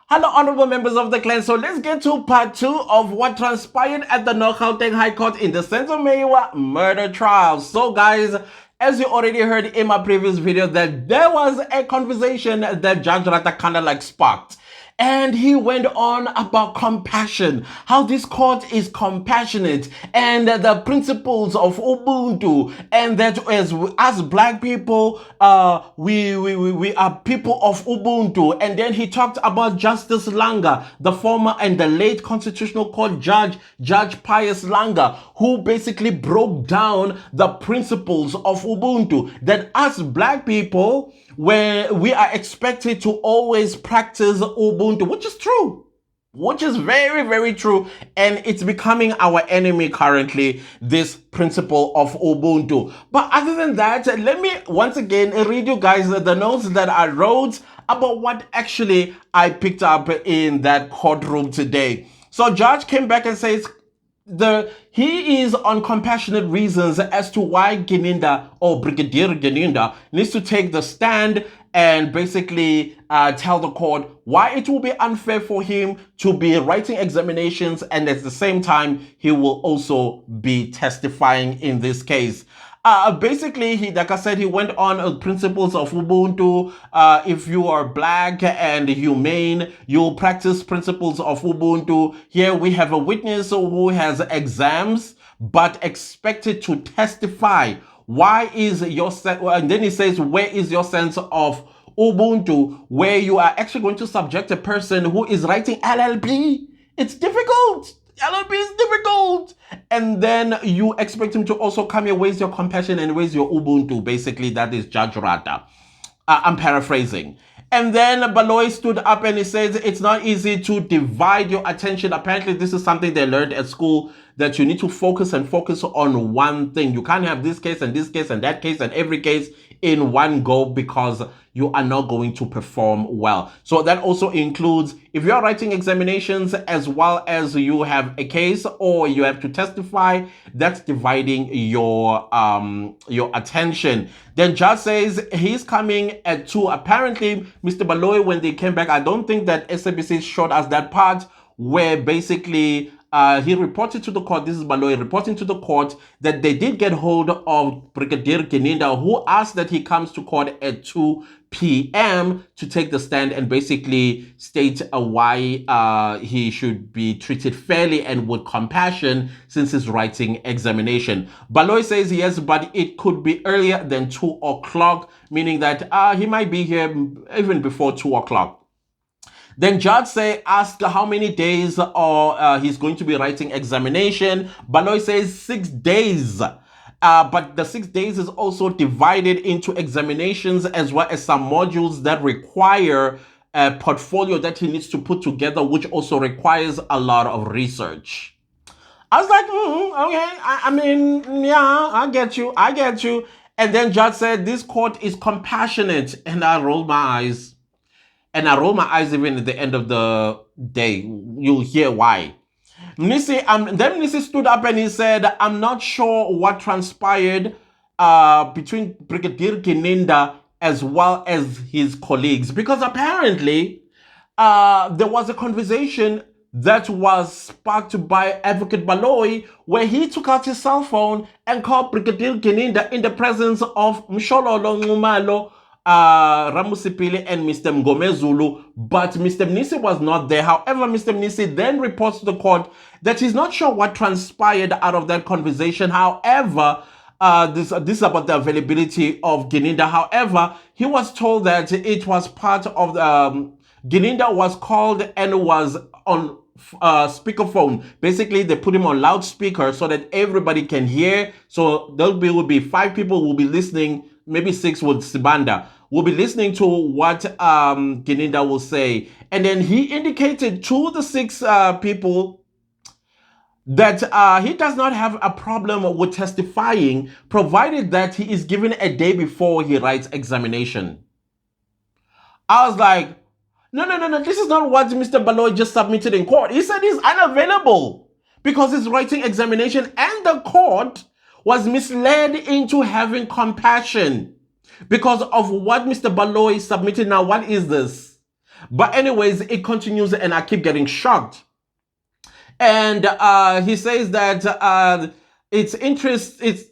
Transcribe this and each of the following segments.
Hello, honorable members of the clan. So let's get to part 2 of what transpired at the North Gauteng High Court in the Senzo Meyiwa murder trial. So guys, as you already heard in my previous video, that there was a conversation that Judge Rata kind of like sparked. And he went on about compassion, how this court is compassionate, and the principles of Ubuntu, and that as black people, we are people of Ubuntu. And then he talked about Justice Langa, the former and the late Constitutional Court judge, Judge Pius Langa, who basically broke down the principles of Ubuntu, that as black people, where we are expected to always practice Ubuntu, which is true, which is very, very true. And it's becoming our enemy currently, this principle of Ubuntu. But other than that, let me once again read you guys the notes that I wrote about what actually I picked up in that courtroom today. So Judge came back and says, he is on compassionate reasons as to why Gininda or Brigadier Gininda needs to take the stand and basically tell the court why it will be unfair for him to be writing examinations, and at the same time he will also be testifying in this case. Basically, like I said, he went on principles of Ubuntu. If you are black and humane, you'll practice principles of Ubuntu. Here we have a witness who has exams, but expected to testify. Why is your and then he says, where is your sense of Ubuntu, where you are actually going to subject a person who is writing LLB? It's difficult. LLB is difficult. And then you expect him to also come here, where's your compassion and where's your Ubuntu? Basically, that is Judge Rata. I'm paraphrasing. And then Baloyi stood up and he says, it's not easy to divide your attention. Apparently, this is something they learned at school, that you need to focus on one thing. You can't have this case and this case and that case and every case in one go, because you are not going to perform well. So that also includes if you are writing examinations as well as you have a case or you have to testify, that's dividing your attention. Then Judge says he's coming at 2. Apparently, Mr. Baloyi, when they came back, I don't think that SABC showed us that part where basically he reported to the court, this is Baloyi reporting to the court, that they did get hold of Brigadier Gininda, who asked that he comes to court at 2 p.m. to take the stand and basically state why he should be treated fairly and with compassion since his writing examination. Baloyi says yes, but it could be earlier than 2 o'clock, meaning that he might be here even before 2 o'clock. Then Judge asked how many days he's going to be writing examination. Baloyi says 6 days. But the 6 days is also divided into examinations as well as some modules that require a portfolio that he needs to put together, which also requires a lot of research. I was like, okay, I mean, yeah, I get you. And then Judge said, this court is compassionate. And I rolled my eyes. And I roll my eyes even at the end of the day. You'll hear why. Then Mnisi stood up and he said, I'm not sure what transpired between Brigadier Gininda as well as his colleagues. Because apparently, there was a conversation that was sparked by Advocate Baloyi, where he took out his cell phone and called Brigadier Gininda in the presence of Mshololo Ngumalo, Ramusipili and Mr. Mgomezulu, but Mr. Mnisi was not there. However, Mr. Mnisi then reports to the court that he's not sure what transpired out of that conversation. However, this is about the availability of Gininda. However, he was told that it was part of the Gininda was called and was on speakerphone. Basically, they put him on loudspeaker so that everybody can hear. So there will be 5 people who will be listening, maybe 6 with Sibanda. We'll be listening to what Gininda will say. And then he indicated to the 6 people that he does not have a problem with testifying, provided that he is given a day before he writes examination. I was like, no, this is not what Mr. Baloyi just submitted in court. He said he's unavailable because he's writing examination, and the court was misled into having compassion because of what Mr. Baloyi submitted. Now, what is this? But anyways, it continues and I keep getting shocked. And he says that it's interesting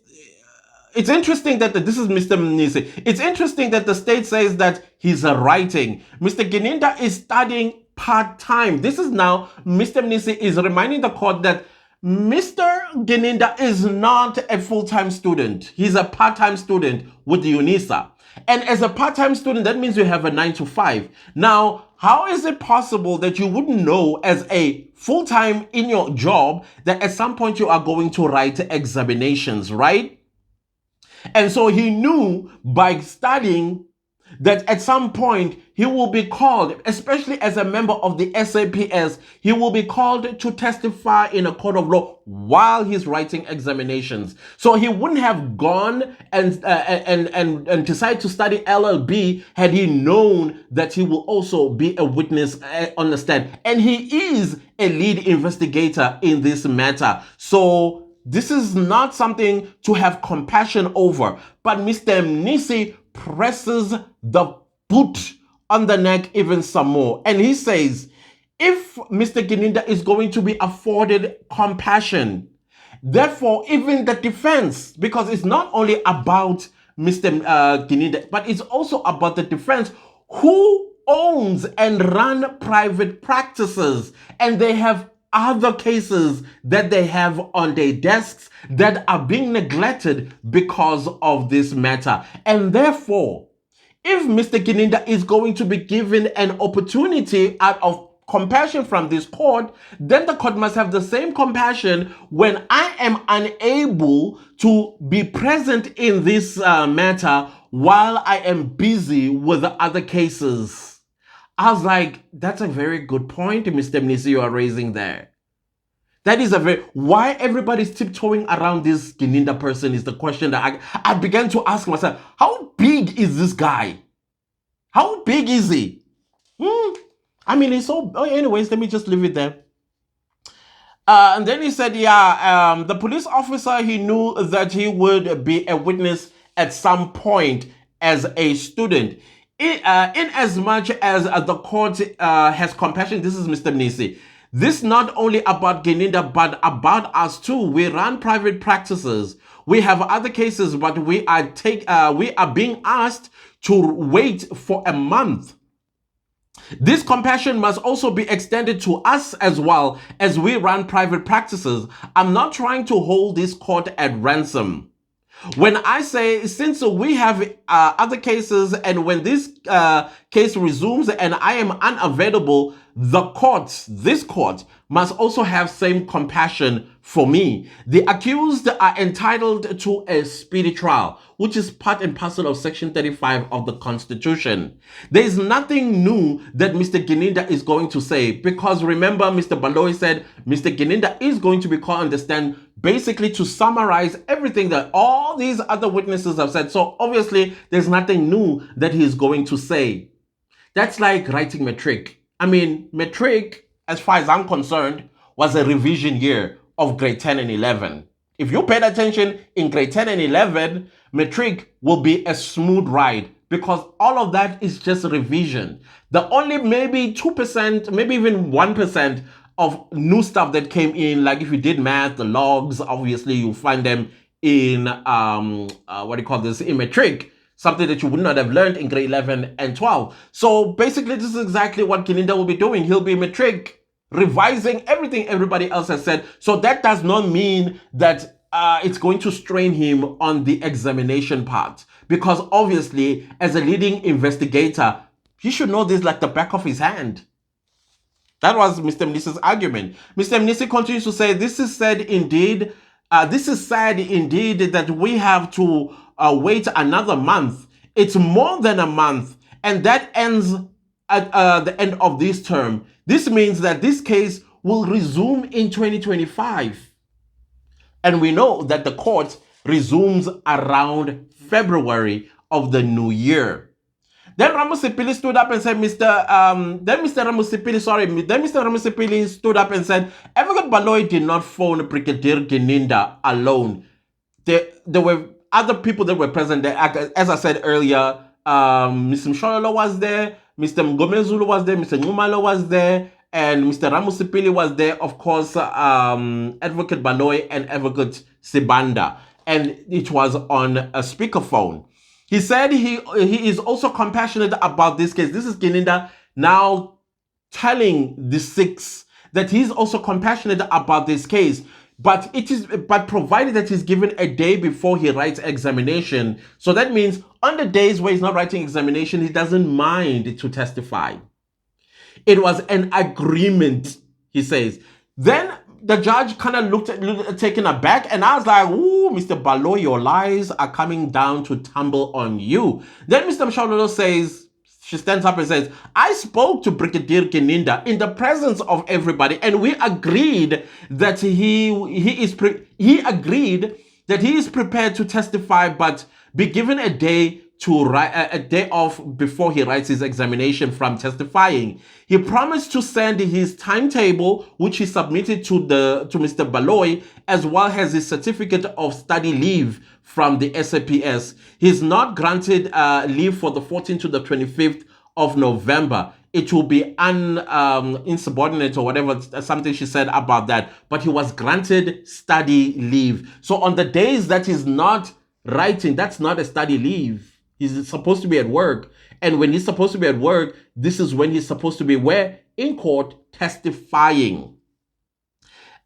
that this is Mr. Mnisi. It's interesting that the state says that he's writing. Mr. Gininda is studying part-time. This is now Mr. Mnisi is reminding the court that Mr. Gininda is not a full-time student. He's a part-time student with the UNISA. And as a part-time student, that means you have a 9 to 5. Now, how is it possible that you wouldn't know as a full-time in your job that at some point you are going to write examinations, right? And so he knew by studying that at some point he will be called, especially as a member of the SAPS, he will be called to testify in a court of law while he's writing examinations. So he wouldn't have gone and decided to study LLB had he known that he will also be a witness on the stand. And he is a lead investigator in this matter. So this is not something to have compassion over. But Mr. Mnisi presses the boot on the neck even some more. And he says, if Mr. Gininda is going to be afforded compassion, therefore even the defense, because it's not only about Mr. Gininda, but it's also about the defense who owns and run private practices, and they have other cases that they have on their desks that are being neglected because of this matter. And therefore, if Mr. Gininda is going to be given an opportunity out of compassion from this court, then the court must have the same compassion when I am unable to be present in this matter while I am busy with the other cases. I was like, that's a very good point, Mr. Mnisi, you are raising there. That is a very... Why everybody's tiptoeing around this Gininda person is the question that I began to ask myself. How big is this guy? How big is he? I mean, it's so... Oh, anyways, let me just leave it there. And then he said, yeah, the police officer, he knew that he would be a witness at some point as a student. In as much as the court has compassion, this is Mr. Mnisi. This not only about Gininda, but about us too. We run private practices. We have other cases, but we are being asked to wait for a month. This compassion must also be extended to us as well as we run private practices. I'm not trying to hold this court at ransom. When I say, since we have other cases and when this case resumes and I am unavailable, this court must also have same compassion for me. The accused are entitled to a speedy trial, which is part and parcel of Section 35 of the Constitution. There is nothing new that Mr. Gininda is going to say, because remember, Mr. Baloyi said Mr. Gininda is going to be called on the stand basically to summarize everything that all these other witnesses have said. So obviously, there's nothing new that he's going to say. That's like writing matric. I mean, matric, as far as I'm concerned, was a revision year of grade 10 and 11. If you paid attention in grade 10 and 11, matric will be a smooth ride because all of that is just revision. The only maybe 2%, maybe even 1% of new stuff that came in, like if you did math, the logs, obviously you find them in, in matric. Something that you would not have learned in grade 11 and 12. So basically, this is exactly what Gininda will be doing. He'll be matric, revising everything everybody else has said. So that does not mean that it's going to strain him on the examination part. Because obviously, as a leading investigator, he should know this like the back of his hand. That was Mr. Mnisi's argument. Mr. Mnisi continues to say, this is sad indeed that we have to wait another month. It's more than a month, and that ends at the end of this term. This means that this case will resume in 2025. And we know that the court resumes around February of the new year. Then Ramusipili stood up and said, Mr. Ramusipili stood up and said, Advocate Baloyi did not phone Brigadier Gininda alone. There were other people that were present there. As I said earlier, Ms. Mshololo was there, Mr. Mgomezulu was there, Mr. Ngumalo was there, and Mr. Ramusipili was there, of course, Advocate Baloyi and Advocate Sibanda. And it was on a speakerphone. He said he is also compassionate about this case. This is Gininda now telling the six that he's also compassionate about this case, but provided that he's given a day before he writes examination. So that means on the days where he's not writing examination, he doesn't mind to testify. It was an agreement, he says. Then the judge kind of looked taken aback, and I was like, ooh, Mr. Baloyi, your lies are coming down to tumble on you. Then Mr. Mshololo says, she stands up and says, I spoke to Brigadier Gininda in the presence of everybody, and we agreed that he agreed that he is prepared to testify, but be given a day to write a day off before he writes his examination from testifying. He promised to send his timetable, which he submitted to Mr. Baloyi, as well as his certificate of study leave from the SAPS. He's not granted leave for the 14th to the 25th of November. It will be insubordinate or whatever, something she said about that. But he was granted study leave. So on the days that he's not writing, that's not a study leave. He's supposed to be at work. And when he's supposed to be at work, this is when he's supposed to be where? In court, testifying.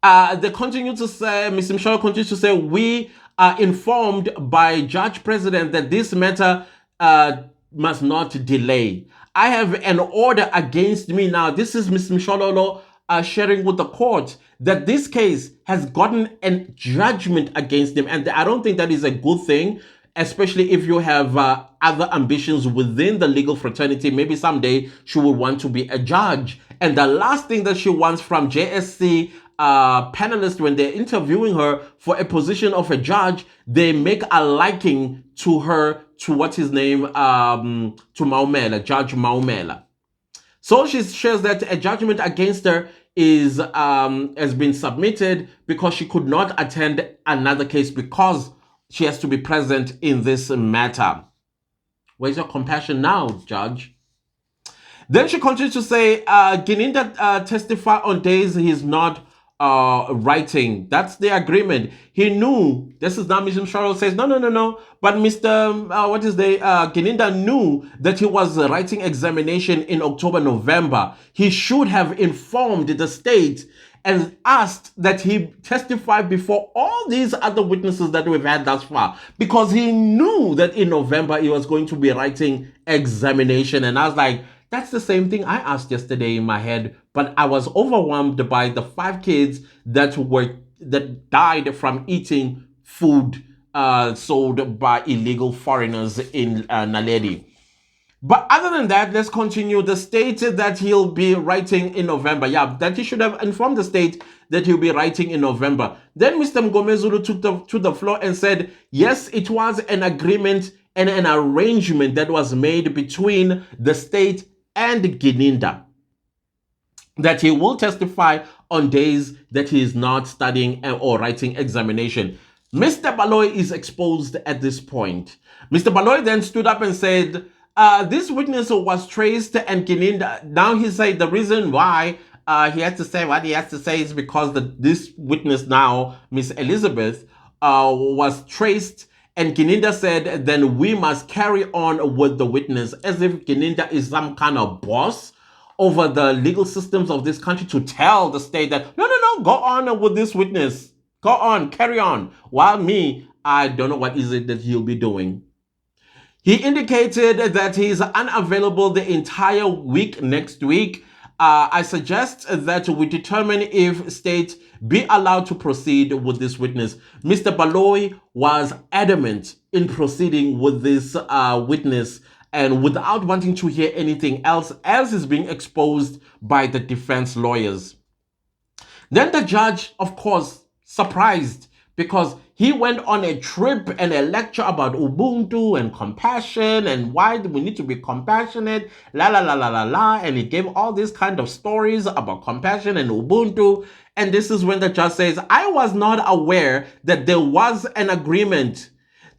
They continue to say, Mr. Michelle continues to say, we are informed by Judge President that this matter must not delay. I have an order against me now. This is Mr. Mshololo sharing with the court that this case has gotten a judgment against him. And I don't think that is a good thing, especially if you have other ambitions within the legal fraternity. Maybe someday she will want to be a judge. And the last thing that she wants from JSC panelists when they're interviewing her for a position of a judge, they make a liking to her, to what's his name, to Maumela, Judge Maumela. So she shares that a judgment against her is has been submitted because she could not attend another case because she has to be present in this matter. Where's your compassion now, Judge? Then she continues to say, Gininda testify on days he's not writing. That's the agreement. He knew. This is now Mr. Charles says, no. But Mr. Gininda knew that he was writing examination in October, November. He should have informed the state and asked that he testify before all these other witnesses that we've had thus far, because he knew that in November he was going to be writing examination. And I was like, that's the same thing I asked yesterday in my head, but I was overwhelmed by the 5 kids that died from eating food sold by illegal foreigners in Naledi. But other than that, let's continue. The state that he'll be writing in November. Yeah, that he should have informed the state that he'll be writing in November. Then Mr. Mgomezulu took to the floor and said, yes, it was an agreement and an arrangement that was made between the state and Gininda that he will testify on days that he is not studying or writing examination. Mr. Baloyi is exposed at this point. Mr. Baloyi then stood up and said, this witness was traced, and Gininda, now he said the reason why he has to say what he has to say is because this witness now, Miss Elizabeth, was traced, and Gininda said, then we must carry on with the witness, as if Gininda is some kind of boss over the legal systems of this country to tell the state that, no, go on with this witness. Go on, carry on. While me, I don't know what is it that he'll be doing. He indicated that he is unavailable the entire week next week. I suggest that we determine if state be allowed to proceed with this witness. Mr. Baloyi was adamant in proceeding with this witness and without wanting to hear anything else as is being exposed by the defense lawyers. Then the judge, of course, surprised because he went on a trip and a lecture about Ubuntu and compassion and why we need to be compassionate, and he gave all these kind of stories about compassion and Ubuntu. And this is when the judge says, I was not aware that there was an agreement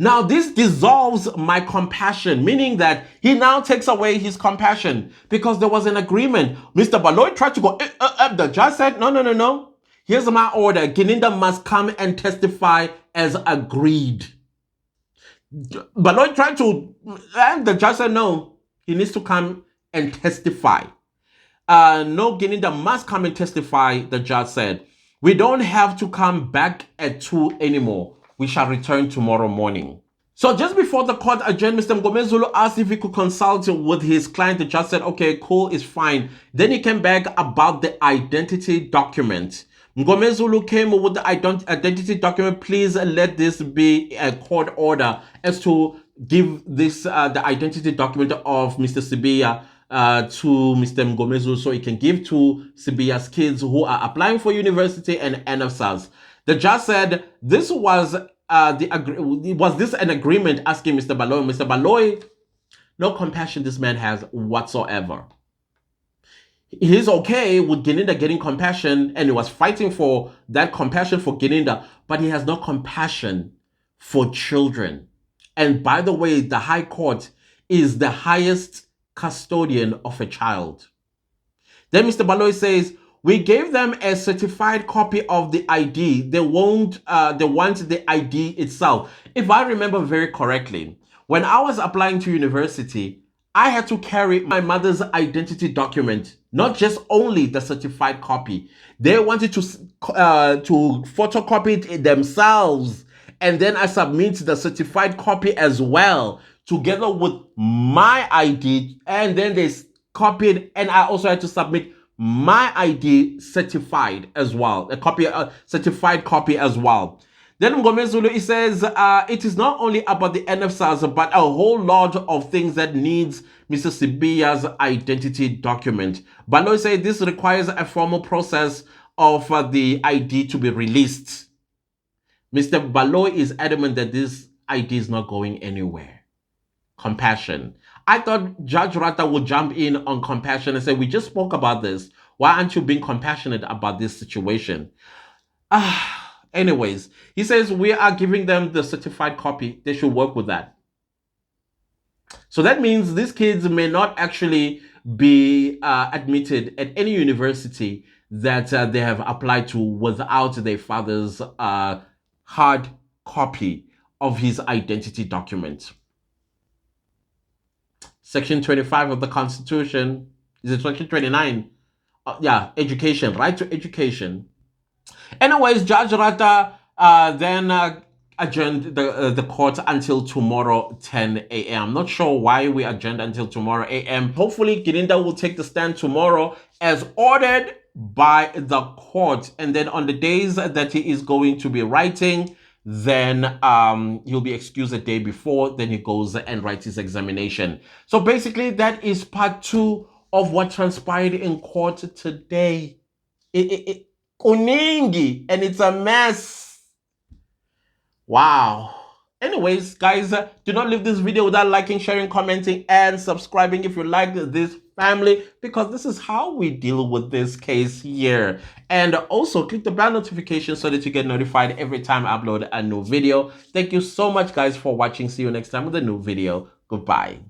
Now, this dissolves my compassion, meaning that he now takes away his compassion because there was an agreement. Mr. Baloyi tried to go, the judge said, no, no, no, no. Here's my order. Gininda must come and testify as agreed. Baloyi tried to, and the judge said, no, he needs to come and testify. No, Gininda must come and testify, the judge said. We don't have to come back at 2 anymore. We shall return tomorrow morning. So just before the court adjourned, Mr. Mngomezulu asked if he could consult with his client. The judge said, okay, cool, it's fine. Then he came back about the identity document. Mngomezulu came with the identity document. Please let this be a court order as to give this the identity document of Mr. Sibiya to Mr. Mngomezulu so he can give to Sibiya's kids who are applying for university and NFSAS. The judge said this was was this an agreement, asking Mr. Baloyi. Mr. Baloyi, no compassion this man has whatsoever. He's okay with Gininda getting compassion, and he was fighting for that compassion for Gininda, but he has no compassion for children. And by the way, the High Court is the highest custodian of a child. Then Mr. Baloyi says, we gave them a certified copy of the ID. They want the ID itself. If I remember very correctly, when I was applying to university, I had to carry my mother's identity document, not just only the certified copy. They wanted to photocopy it themselves, and then I submit the certified copy as well, together with my ID, and then they copied, and I also had to submit my ID certified as well, a certified copy as well. Then Mngomezulu, he says, it is not only about the NFSAS, but a whole lot of things that needs Mr. Sibiya's identity document. Baloyi said this requires a formal process of the ID to be released. Mr. Baloyi is adamant that this ID is not going anywhere. Compassion. I thought Judge Rata would jump in on compassion and say, we just spoke about this. Why aren't you being compassionate about this situation? Anyways, he says we are giving them the certified copy. They should work with that. So that means these kids may not actually be admitted at any university that they have applied to without their father's hard copy of his identity document. Section 25 of the Constitution, is it Section 29? Yeah, education, right to education. Anyways, Judge Rata then adjourned the court until tomorrow 10 a.m. I'm not sure why we adjourned until tomorrow a.m. Hopefully, Gininda will take the stand tomorrow as ordered by the court. And then on the days that he is going to be writing, then he'll be excused a day before, then he goes and writes his examination. So basically, that is part 2 of what transpired in court today. Kuningi, and it's a mess. Wow. Anyways, guys, do not leave this video without liking, sharing, commenting, and subscribing if you like this family, because this is how we deal with this case here. And also click the bell notification so that you get notified every time I upload a new video. Thank you so much, guys, for watching. See you next time with a new video. Goodbye.